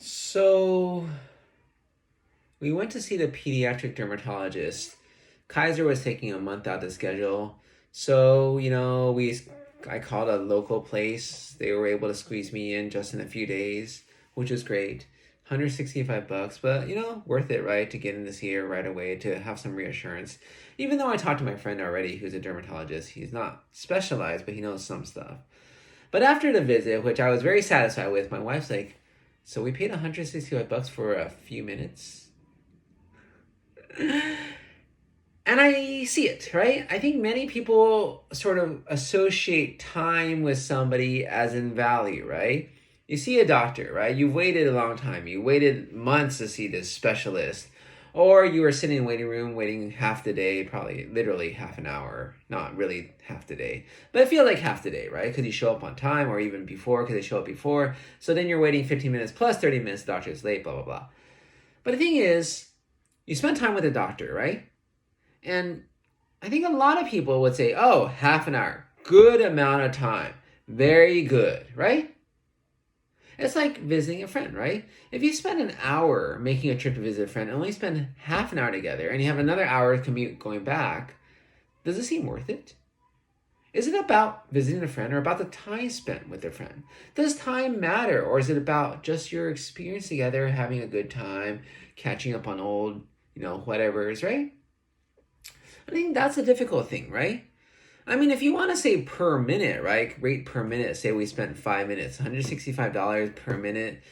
So we went to see the pediatric dermatologist. Kaiser was taking a month out to schedule. So, I called a local place. They were able to squeeze me in just in a few days, which was great. $165, but worth it, right? To get in this here right away to have some reassurance. Even though I talked to my friend already who's a dermatologist, he's not specialized, but he knows some stuff. But after the visit, which I was very satisfied with, my wife's like, so we paid $165 for a few minutes? And I see it, right? I think many people sort of associate time with somebody as in value, right? You see a doctor, right? You've waited a long time. You waited months to see this specialist. Or you were sitting in a waiting room waiting half the day, probably literally half an hour. Not really half the day, but it feels like half the day, right? Because you show up on time or even before because they show up before. So then you're waiting 15 minutes plus 30 minutes, the doctor is late, blah, blah, blah. But the thing is, you spend time with a doctor, right? And I think a lot of people would say, oh, half an hour, good amount of time, very good, right? It's like visiting a friend, right? If you spend an hour making a trip to visit a friend and only spend half an hour together and you have another hour commute going back, does it seem worth it? Is it about visiting a friend or about the time spent with a friend? Does time matter, or is it about just your experience together, having a good time, catching up on old, whatever's, right? I think that's a difficult thing, right? I mean, if you want to say per minute, right? Rate per minute, say we spent 5 minutes, $165 per minute.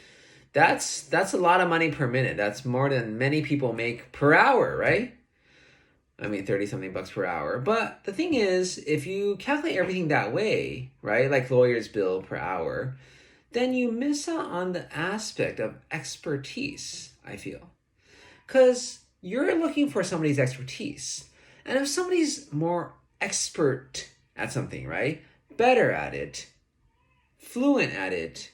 That's a lot of money per minute. That's more than many people make per hour, right? I mean, 30 something bucks per hour. But the thing is, if you calculate everything that way, right? Like lawyers bill per hour, then you miss out on the aspect of expertise, I feel. Because you're looking for somebody's expertise. And if somebody's more expert at something, right? Better at it, fluent at it,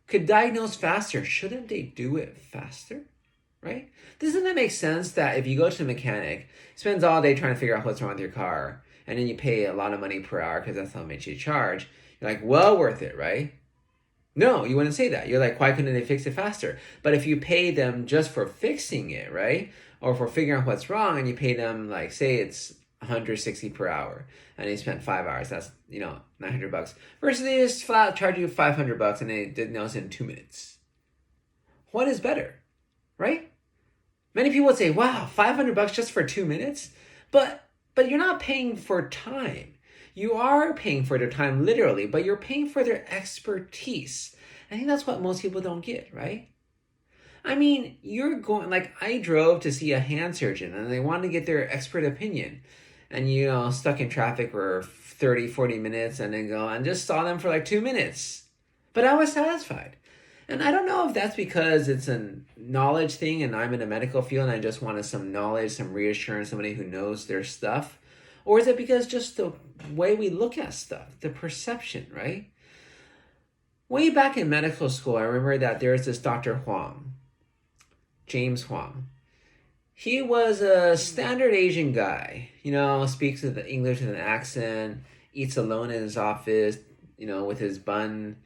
could diagnose faster, shouldn't they do it faster? Right? Doesn't it make sense that if you go to the mechanic, spends all day trying to figure out what's wrong with your car, and then you pay a lot of money per hour because that's how much you charge, you're like, well, worth it, right? No, you wouldn't say that. You're like, why couldn't they fix it faster? But if you pay them just for fixing it, right? Or for figuring out what's wrong, and you pay them, like, say it's 160 per hour, and they spent 5 hours, that's, $900. Versus they just flat charge you $500 and they diagnose it in 2 minutes. What is better, right? Many people would say, wow, $500 just for 2 minutes? But you're not paying for time. You are paying for their time literally, but you're paying for their expertise. I think that's what most people don't get, right? I mean, you're going, like, I drove to see a hand surgeon and they wanted to get their expert opinion. And, stuck in traffic for 30, 40 minutes and then go and just saw them for like 2 minutes. But I was satisfied. And I don't know if that's because it's a knowledge thing and I'm in a medical field and I just wanted some knowledge, some reassurance, somebody who knows their stuff. Or is it because just the way we look at stuff, the perception, right? Way back in medical school, I remember that there was this Dr. Huang, James Huang. He was a standard Asian guy, speaks with English with an accent, eats alone in his office, with his bun,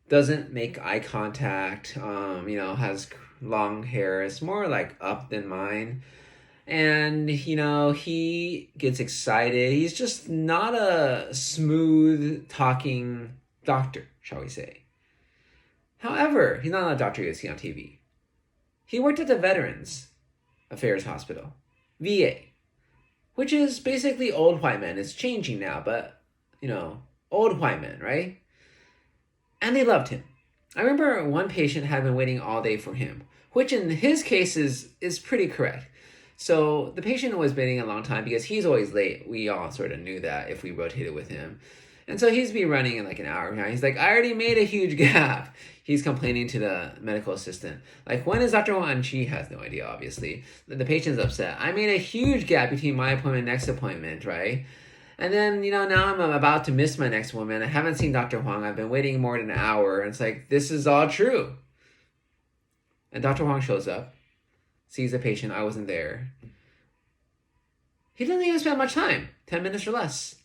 doesn't make eye contact, has long hair. It's more like up than mine. And, he gets excited. He's just not a smooth talking doctor, shall we say. However, he's not a doctor you see on TV. He worked at the Veterans Affairs Hospital, VA, which is basically old white men. It's changing now, but, old white men, right? And they loved him. I remember one patient had been waiting all day for him, which in his case is pretty correct. So the patient was waiting a long time because he's always late. We all sort of knew that if we rotated with him. And so he's been running in like an hour behind. He's like, I already made a huge gap. He's complaining to the medical assistant. Like, when is Dr. Wan? She has no idea, obviously. The patient's upset. I made a huge gap between my appointment and next appointment, right? And then, now I'm about to miss my next woman. I haven't seen Dr. Huang. I've been waiting more than an hour. And it's like, this is all true. And Dr. Huang shows up, sees the patient. I wasn't there. He doesn't even spend much time, 10 minutes or less.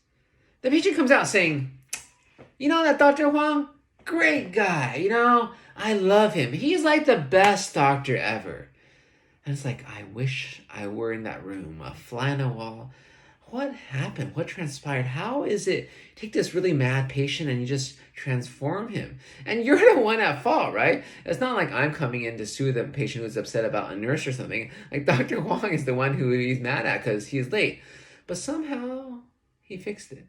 The patient comes out saying, that Dr. Huang, Great guy, I love him. He's like the best doctor ever. And it's like, I wish I were in that room, a fly on the wall. What happened? What transpired? How is it take this really mad patient and you just transform him? And you're the one at fault, right? It's not like I'm coming in to sue the patient who's upset about a nurse or something. Like Dr. Wong is the one who he's mad at because he's late. But somehow he fixed it.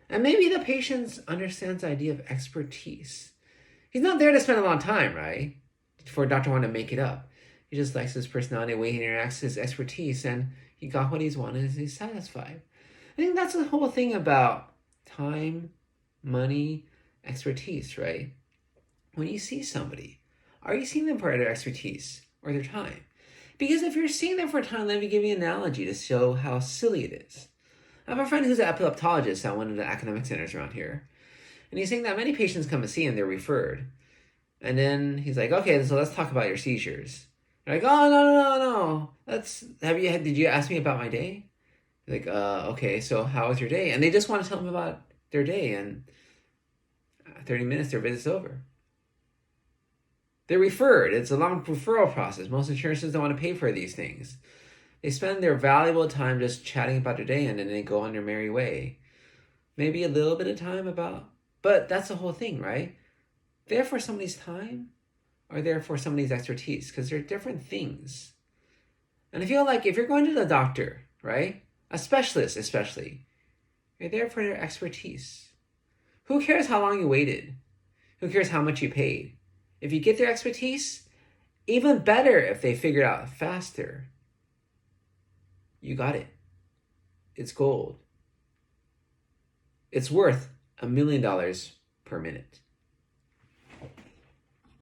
And maybe the patient understands the idea of expertise. He's not there to spend a long time, right? For Dr. Wong to make it up. He just likes his personality, the way he interacts, his expertise, and he got what he's wanted and he's satisfied. I think that's the whole thing about time, money, expertise, right? When you see somebody, are you seeing them for their expertise or their time? Because if you're seeing them for time, let me give you an analogy to show how silly it is. I have a friend who's an epileptologist at one of the academic centers around here. And he's saying that many patients come to see him, they're referred. And then he's like, okay, so let's talk about your seizures. They're like, oh, no. Did you ask me about my day? Like, okay, so how was your day? And they just want to tell him about their day. And 30 minutes, their visit's over. They're referred. It's a long referral process. Most insurances don't want to pay for these things. They spend their valuable time just chatting about their day and then they go on their merry way. Maybe a little bit of time but that's the whole thing, right? There for somebody's time or there for somebody's expertise, because they're different things. And I feel like if you're going to the doctor, right? A specialist especially, you're there for their expertise. Who cares how long you waited? Who cares how much you paid? If you get their expertise, even better if they figure it out faster. You got it. It's gold. It's worth $1 million per minute.